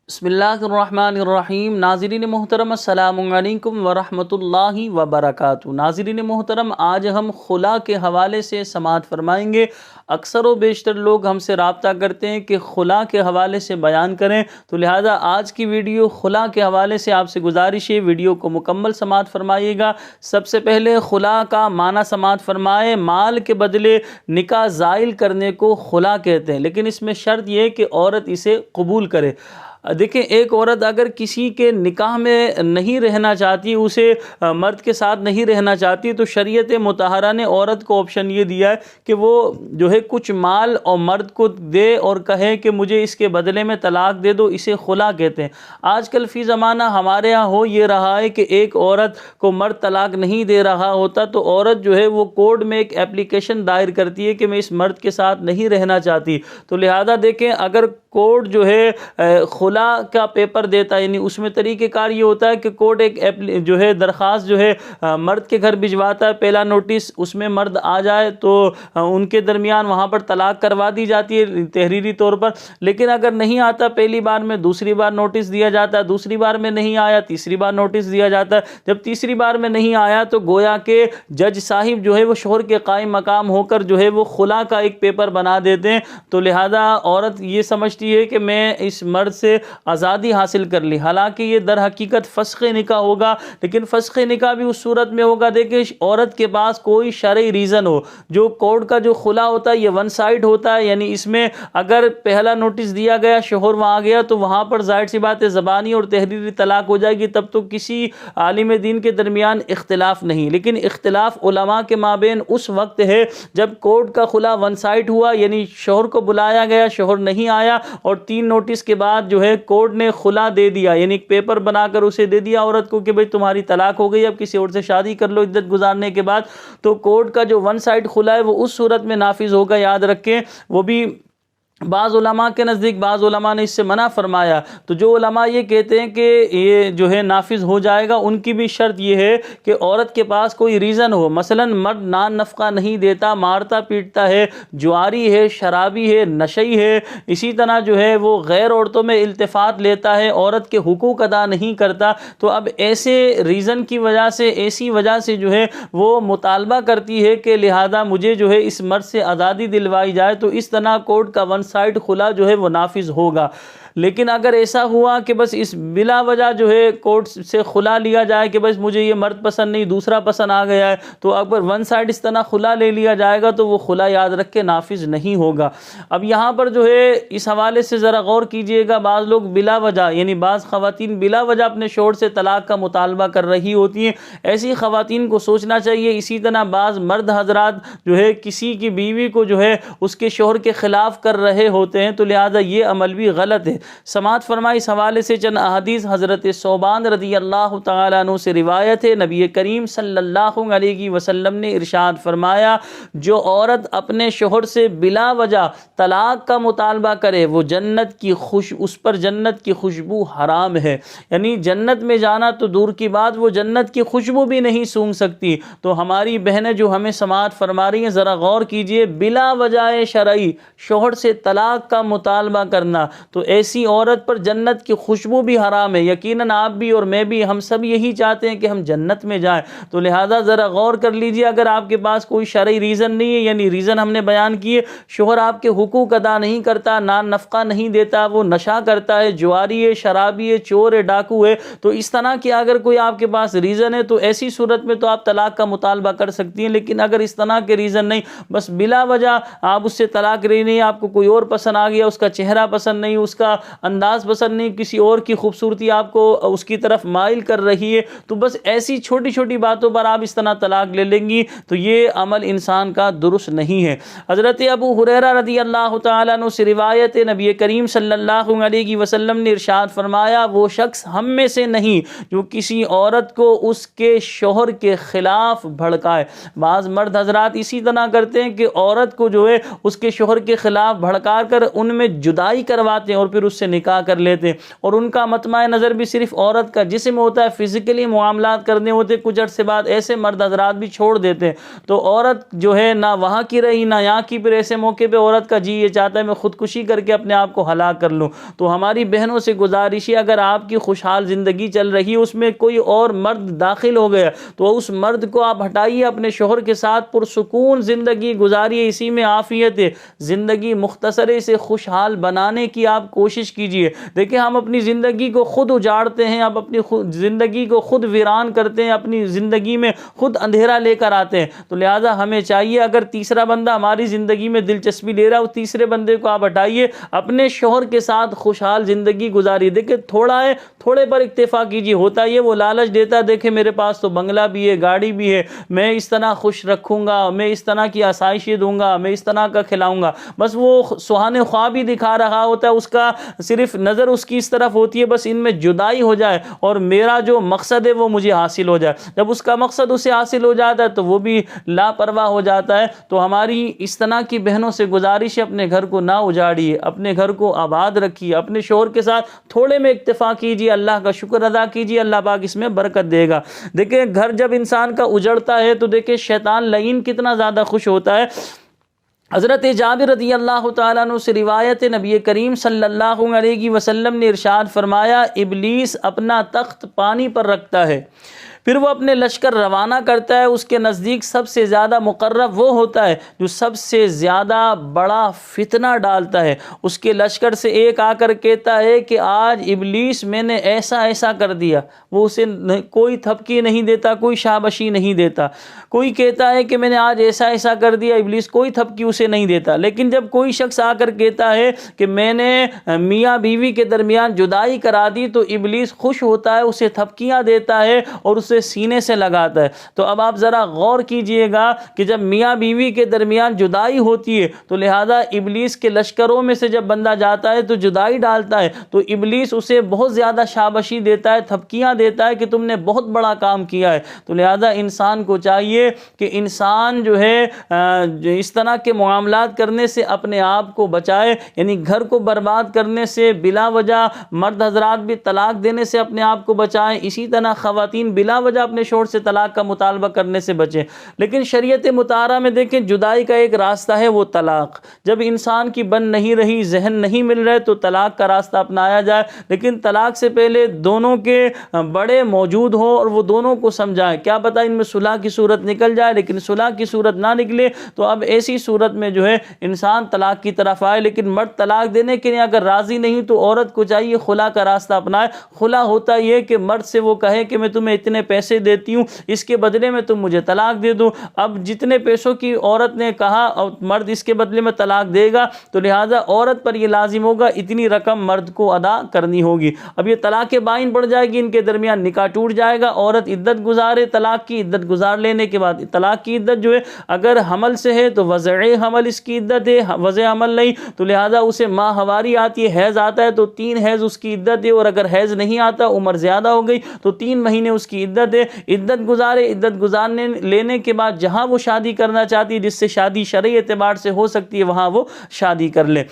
بسم اللہ الرحمن الرحیم۔ ناظرین محترم السلام علیکم ورحمۃ اللہ وبرکاتہ۔ ناظرین محترم، آج ہم خلا کے حوالے سے سماعت فرمائیں گے۔ اکثر و بیشتر لوگ ہم سے رابطہ کرتے ہیں کہ خلا کے حوالے سے بیان کریں، تو لہٰذا آج کی ویڈیو خلا کے حوالے سے آپ سے گزارش ہے ویڈیو کو مکمل سماعت فرمائیے گا۔ سب سے پہلے خلا کا معنی سماعت فرمائے۔ مال کے بدلے نکاح زائل کرنے کو خلا کہتے ہیں، لیکن اس میں شرط یہ ہے کہ عورت اسے قبول کرے۔ دیکھیں، ایک عورت اگر کسی کے نکاح میں نہیں رہنا چاہتی، اسے مرد کے ساتھ نہیں رہنا چاہتی، تو شریعت مطہرہ نے عورت کو آپشن یہ دیا ہے کہ وہ جو ہے کچھ مال اور مرد کو دے اور کہے کہ مجھے اس کے بدلے میں طلاق دے دو، اسے خلا کہتے ہیں۔ آج کل فی زمانہ ہمارے ہاں ہو یہ رہا ہے کہ ایک عورت کو مرد طلاق نہیں دے رہا ہوتا تو عورت جو ہے وہ کورٹ میں ایک اپلیکیشن دائر کرتی ہے کہ میں اس مرد کے ساتھ نہیں رہنا چاہتی۔ تو لہذا دیکھیں، اگر کورٹ جو ہے خلا کا پیپر دیتا ہے، یعنی اس میں طریقہ کار یہ ہوتا ہے کہ کورٹ ایک جو ہے درخواست جو ہے مرد کے گھر بھجواتا ہے، پہلا نوٹس، اس میں مرد آ جائے تو ان کے درمیان وہاں پر طلاق کروا دی جاتی ہے تحریری طور پر۔ لیکن اگر نہیں آتا پہلی بار میں، دوسری بار نوٹس دیا جاتا ہے، دوسری بار میں نہیں آیا، تیسری بار نوٹس دیا جاتا ہے۔ جب تیسری بار میں نہیں آیا تو گویا کہ جج صاحب جو ہے وہ شوہر کے قائم مقام ہو کر جو ہے وہ خلا کا ایک پیپر بنا دیتے ہیں۔ تو لہذا عورت یہ سمجھتی ہے کہ میں اس مرد سے آزادی حاصل کر لی، حالانکہ یہ در حقیقت فسخ نکاح ہوگا۔ لیکن فسخ نکاح بھی اس صورت میں ہوگا دیکھیں عورت کے پاس کوئی شرعی ریزن ہو۔ جو کورٹ کا جو خلا ہوتا ہے یہ ون سائڈ ہوتا ہے، یعنی اس میں اگر پہلا نوٹس دیا گیا، شوہر وہاں گیا، تو وہاں پر ظاہر سی بات ہے زبانی اور تحریری طلاق ہو جائے گی، تب تو کسی عالم دین کے درمیان اختلاف نہیں۔ لیکن اختلاف علماء کے مابین اس وقت ہے جب کورٹ کا خلا ون سائڈ ہوا، یعنی شوہر کو بلایا گیا، شوہر نہیں آیا، اور 3 نوٹس کے بعد جو ہے کورٹ نے خلا دے دیا، یعنی ایک پیپر بنا کر اسے دے دیا عورت کو کہ بھئی تمہاری طلاق ہو گئی، اب کسی اور سے شادی کر لو عدت گزارنے کے بعد۔ تو کورٹ کا جو ون سائڈ خلا ہے وہ اس صورت میں نافذ ہوگا، یاد رکھیں۔ وہ بھی بعض علماء کے نزدیک، بعض علماء نے اس سے منع فرمایا۔ تو جو علماء یہ کہتے ہیں کہ یہ جو ہے نافذ ہو جائے گا، ان کی بھی شرط یہ ہے کہ عورت کے پاس کوئی ریزن ہو۔ مثلا مرد نان نفقہ نہیں دیتا، مارتا پیٹتا ہے، جواری ہے، شرابی ہے، نشئی ہے، اسی طرح جو ہے وہ غیر عورتوں میں التفات لیتا ہے، عورت کے حقوق ادا نہیں کرتا، تو اب ایسے ریزن کی وجہ سے، ایسی وجہ سے جو ہے وہ مطالبہ کرتی ہے کہ لہذا مجھے جو ہے اس مرد سے آزادی دلوائی جائے، تو اس طرح کورٹ کا ون سائڈ خلا جو ہے وہ نافذ ہوگا۔ لیکن اگر ایسا ہوا کہ بس اس بلا وجہ جو ہے کورٹ سے خلا لیا جائے کہ بس مجھے یہ مرد پسند نہیں، دوسرا پسند آ گیا ہے، تو اگر ون سائڈ اس طرح خلا لے لیا جائے گا تو وہ خلا یاد رکھ کے نافذ نہیں ہوگا۔ اب یہاں پر جو ہے اس حوالے سے ذرا غور کیجئے گا، بعض لوگ بلا وجہ، یعنی بعض خواتین بلا وجہ اپنے شوہر سے طلاق کا مطالبہ کر رہی ہوتی ہیں، ایسی خواتین کو سوچنا چاہیے۔ اسی طرح بعض مرد حضرات جو ہے کسی کی بیوی کو جو ہے اس کے شوہر کے خلاف کر رہے ہوتے ہیں، تو لہذا یہ عمل بھی غلط ہے۔ سماعت فرمائی اس حوالے سے چند احادیث حضرت ثوبان رضی اللہ تعالیٰ عنہ سے روایت ہے۔ نبی کریم صلی اللہ علیہ وسلم نے ارشاد فرمایا، جو عورت اپنے شوہر سے بلا وجہ طلاق کا مطالبہ کرے وہ اس پر جنت کی خوشبو حرام ہے، یعنی جنت میں جانا تو دور کی بات، وہ جنت کی خوشبو بھی نہیں سونگھ سکتی۔ تو ہماری بہنیں جو ہمیں سماعت فرما رہی ہیں، ذرا غور کیجئے، بلا وجہ شرعی شوہر سے طلاق کا مطالبہ کرنا، تو ایسی عورت پر جنت کی خوشبو بھی حرام ہے۔ یقیناً آپ بھی اور میں بھی، ہم سب یہی چاہتے ہیں کہ ہم جنت میں جائیں۔ تو لہذا ذرا غور کر لیجئے، اگر آپ کے پاس کوئی شرعی ریزن نہیں ہے، یعنی ریزن ہم نے بیان کیے، شوہر آپ کے حقوق ادا نہیں کرتا، نان نفقہ نہیں دیتا، وہ نشہ کرتا ہے، جواری ہے، شرابی ہے، چور ہے، ڈاکو ہے، تو اس طرح کی اگر کوئی آپ کے پاس ریزن ہے تو ایسی صورت میں تو آپ طلاق کا مطالبہ کر سکتی ہیں۔ لیکن اگر اس طرح کے ریزن نہیں، بس بلا وجہ آپ اس سے طلاق رہی نہیں، آپ کو کوئی اور پسند آ گیا، اس کا چہرہ پسند نہیں، اس کا انداز پسند نہیں، کسی اور کی خوبصورتی آپ کو اس کی طرف مائل کر رہی ہے، تو بس ایسی چھوٹی چھوٹی باتوں پر آپ اس طرح طلاق لے لیں گی، تو یہ عمل انسان کا درست نہیں ہے۔ حضرت ابو ہریرہ رضی اللہ تعالیٰ عنہ سے روایت ہے، نبی کریم صلی اللہ علیہ وسلم نے ارشاد فرمایا، وہ شخص ہم میں سے نہیں جو کسی عورت کو اس کے شوہر کے خلاف بھڑکائے۔ بعض مرد حضرات اسی طرح کرتے ہیں کہ عورت کو جو ہے اس کے شوہر کے خلاف بھڑکا کر ان میں جدائی کرواتے ہیں اور پھر اس سے نکاح کر لیتے، اور ان کا مطمع نظر بھی صرف عورت کا جسم ہوتا ہے، فزیکلی معاملات کرنے ہوتے، کچھ عرصے بعد ایسے مرد حضرات بھی چھوڑ دیتے ہیں۔ تو عورت جو ہے نہ وہاں کی رہی نہ یہاں کی، پھر ایسے موقع پہ عورت کا جی یہ چاہتا ہے میں خودکشی کر کے اپنے آپ کو ہلاک کر لوں۔ تو ہماری بہنوں سے گزارش ہے، اگر آپ کی خوشحال زندگی چل رہی ہے، اس میں کوئی اور مرد داخل ہو گیا تو اس مرد کو آپ ہٹائیے، اپنے شوہر کے ساتھ پرسکون زندگی گزاریے، اسی میں عافیت ہے۔ زندگی مختصر سے خوشحال بنانے کی آپ کوشش کیجئے۔ دیکھیں ہم اپنی زندگی کو خود اجاڑتے ہیں، اب اپنی زندگی کو خود ویران کرتے ہیں، اپنی زندگی میں خود اندھیرا لے کر آتے ہیں۔ تو لہٰذا ہمیں چاہیے اگر تیسرا بندہ ہماری زندگی میں دلچسپی لے رہا ہے، اس تیسرے بندے کو آپ ہٹائیے، اپنے شوہر کے ساتھ خوشحال زندگی گزاری۔ دیکھیں تھوڑا ہے، تھوڑے پر اکتفا کیجیے۔ ہوتا یہ وہ لالچ دیتا ہے، دیکھیں میرے پاس تو بنگلہ بھی ہے، گاڑی بھی ہے، میں اس طرح خوش رکھوں گا، میں اس طرح کی آسائشیں دوں گا، میں اس طرح کا کھلاؤں گا، بس وہ سہانے خواب ہی دکھا رہا ہوتا ہے، اس کا صرف نظر اس کی اس طرف ہوتی ہے بس ان میں جدائی ہو جائے اور میرا جو مقصد ہے وہ مجھے حاصل ہو جائے۔ جب اس کا مقصد اسے حاصل ہو جاتا ہے تو وہ بھی لاپرواہ ہو جاتا ہے۔ تو ہماری اس طرح کی بہنوں سے گزارش ہے، اپنے گھر کو نہ اجاڑیے، اپنے گھر کو آباد رکھیے، اپنے شوہر کے ساتھ تھوڑے میں اکتفا کیجیے، اللہ کا شکر ادا کیجیے، اللہ پاک اس میں برکت دے گا۔ دیکھیں گھر جب انسان کا اجڑتا ہے تو دیکھیں شیطان لعین کتنا زیادہ خوش ہوتا ہے۔ حضرت جابر رضی اللہ تعالیٰ عنہ سے روایت ہے، نبی کریم صلی اللہ علیہ وسلم نے ارشاد فرمایا، ابلیس اپنا تخت پانی پر رکھتا ہے، پھر وہ اپنے لشکر روانہ کرتا ہے، اس کے نزدیک سب سے زیادہ مقرب وہ ہوتا ہے جو سب سے زیادہ بڑا فتنہ ڈالتا ہے۔ اس کے لشکر سے ایک آ کر کہتا ہے کہ آج ابلیس میں نے ایسا ایسا کر دیا، وہ اسے کوئی تھپکی نہیں دیتا، کوئی شاباشی نہیں دیتا۔ کوئی کہتا ہے کہ میں نے آج ایسا ایسا کر دیا، ابلیس کوئی تھپکی اسے نہیں دیتا۔ لیکن جب کوئی شخص آ کر کہتا ہے کہ میں نے میاں بیوی کے درمیان جدائی کرا دی، تو ابلیس خوش ہوتا ہے، اسے تھپکیاں دیتا ہے اور اسے سینے سے لگاتا ہے۔ تو اب آپ ذرا غور کیجئے گا کہ جب میاں بیوی کے درمیان جدائی ہوتی ہے تو لہذا ابلیس کے لشکروں میں سے جب بندہ جاتا ہے تو جدائی ڈالتا ہے، تو ابلیس اسے بہت زیادہ شاباشی دیتا ہے، تھپکیاں دیتا ہے کہ تم نے بہت بڑا کام کیا ہے۔ تو لہذا انسان کو چاہیے کہ انسان جو ہے اس طرح کے معاملات کرنے سے اپنے آپ کو بچائے، یعنی گھر کو برباد کرنے سے، بلا وجہ مرد حضرات بھی طلاق دینے سے اپنے آپ کو بچائیں، اسی طرح خواتین بلا وجہ اپنے شوہر سے طلاق کا مطالبہ کرنے سے بچیں۔ لیکن شریعت مطہرہ میں دیکھیں جدائی کا ایک راستہ ہے، وہ طلاق۔ جب انسان کی بن نہیں رہی، ذہن نہیں مل رہے تو طلاق کا راستہ اپنایا جائے، لیکن طلاق سے پہلے دونوں کے بڑے موجود ہوں اور وہ دونوں کو سمجھائیں۔ کیا پتہ ان میں صلح کی صورت نکل جائے، لیکن صلح کی صورت نہ نکلے تو اب ایسی صورت میں جو ہے انسان طلاق کی طرف آئے۔ لیکن مرد طلاق دینے کے لیے اگر راضی نہیں تو عورت کو چاہیے خلا کا راستہ اپنائے۔ خلا ہوتا یہ کہ مرد سے وہ کہے کہ میں تمہیں اتنے پیسے دیتی ہوں، اس کے بدلے میں تم مجھے طلاق دے دو۔ اب جتنے پیسوں کی عورت نے کہا اور مرد اس کے بدلے میں طلاق دے گا تو لہٰذا عورت پر یہ لازم ہوگا اتنی رقم مرد کو ادا کرنی ہوگی۔ اب یہ طلاق بائن پڑ جائے گی، ان کے درمیان نکاح ٹوٹ جائے گا، عورت عدت گزارے، طلاق کی عدت گزار لینے کے بعد طلاق کی عدت جو ہے اگر حمل سے ہے تو وضع حمل اس کی عدت ہے، وضع حمل نہیں تو لہٰذا اسے ماہواری آتی ہے، حیض آتا ہے تو 3 حیض اس کی عدت ہے، اور اگر حیض نہیں آتا عمر زیادہ ہو گئی تو 3 مہینے اس کی عدت ہے۔ عدت گزارے، عدت گزارنے لینے کے بعد جہاں وہ شادی کرنا چاہتی ہے، جس سے شادی شرعی اعتبار سے ہو سکتی ہے، وہاں وہ شادی کر لے۔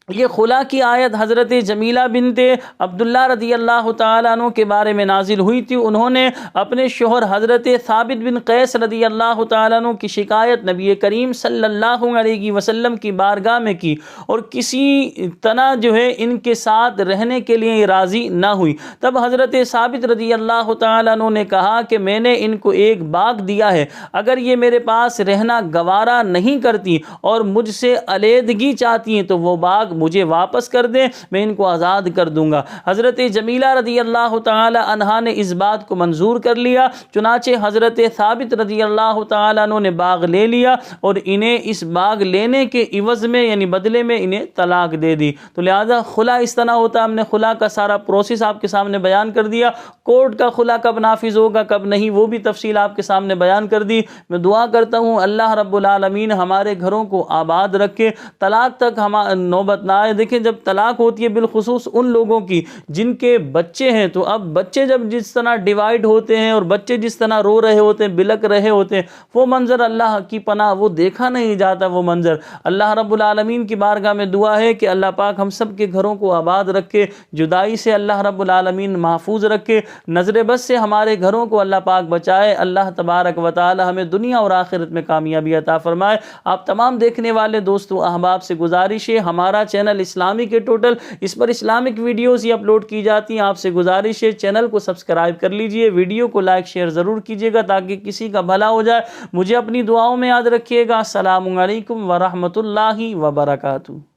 یہ خلا کی آیت حضرت جمیلہ بنت عبداللہ رضی اللہ تعالیٰ عنہ کے بارے میں نازل ہوئی تھی۔ انہوں نے اپنے شوہر حضرت ثابت بن قیس رضی اللہ تعالیٰ عنہ کی شکایت نبی کریم صلی اللہ علیہ وسلم کی بارگاہ میں کی، اور کسی طرح جو ہے ان کے ساتھ رہنے کے لیے راضی نہ ہوئی۔ تب حضرت ثابت رضی اللہ تعالیٰ عنہ نے کہا کہ میں نے ان کو ایک باغ دیا ہے، اگر یہ میرے پاس رہنا گوارا نہیں کرتی اور مجھ سے علیحدگی چاہتی ہیں تو وہ باغ مجھے واپس کر دیں، میں ان کو آزاد کر دوں گا۔ حضرت جمیلہ رضی اللہ تعالی عنہا نے اس بات کو منظور کر لیا، چنانچہ حضرت ثابت رضی اللہ تعالی عنہ نے باغ لے لیا اور انہیں اس باغ لینے کے عوض میں یعنی بدلے میں انہیں طلاق دے دی۔ تو لہذا خلا اس طرح ہوتا ہے، ہم نے خلا کا سارا پروسیس آپ کے سامنے بیان کر دیا۔ کورٹ کا خلا کب نافذ ہوگا کب نہیں وہ بھی تفصیل آپ کے سامنے بیان کر دی۔ میں دعا کرتا ہوں اللہ رب العالمین ہمارے گھروں کو آباد رکھے، طلاق تک نوبت نہ آئے۔ دیکھیں جب طلاق ہوتی ہے بالخصوص ان لوگوں کی جن کے بچے ہیں، تو اب بچے جب جس طرح ڈیوائیڈ ہوتے ہیں اور بچے جس طرح رو رہے ہوتے ہیں، بلک رہے ہوتے ہیں، وہ منظر اللہ کی پناہ وہ دیکھا نہیں جاتا۔ وہ منظر اللہ رب العالمین کی بارگاہ میں دعا ہے کہ اللہ پاک ہم سب کے گھروں کو آباد رکھے، جدائی سے اللہ رب العالمین محفوظ رکھے، نظر بد سے ہمارے گھروں کو اللہ پاک بچائے۔ اللہ تبارک و تعالی ہمیں دنیا اور آخرت میں کامیابی عطا فرمائے۔ آپ تمام دیکھنے والے دوستوں احباب سے گزارش ہے، ہمارا چینل اسلامی کے ٹوٹل، اس پر اسلامک ویڈیوز ہی اپلوڈ کی جاتی ہیں۔ آپ سے گزارش ہے چینل کو سبسکرائب کر لیجئے، ویڈیو کو لائک شیئر ضرور کیجئے گا تاکہ کسی کا بھلا ہو جائے۔ مجھے اپنی دعاؤں میں یاد رکھیے گا۔ السلام علیکم ورحمۃ اللہ وبرکاتہ۔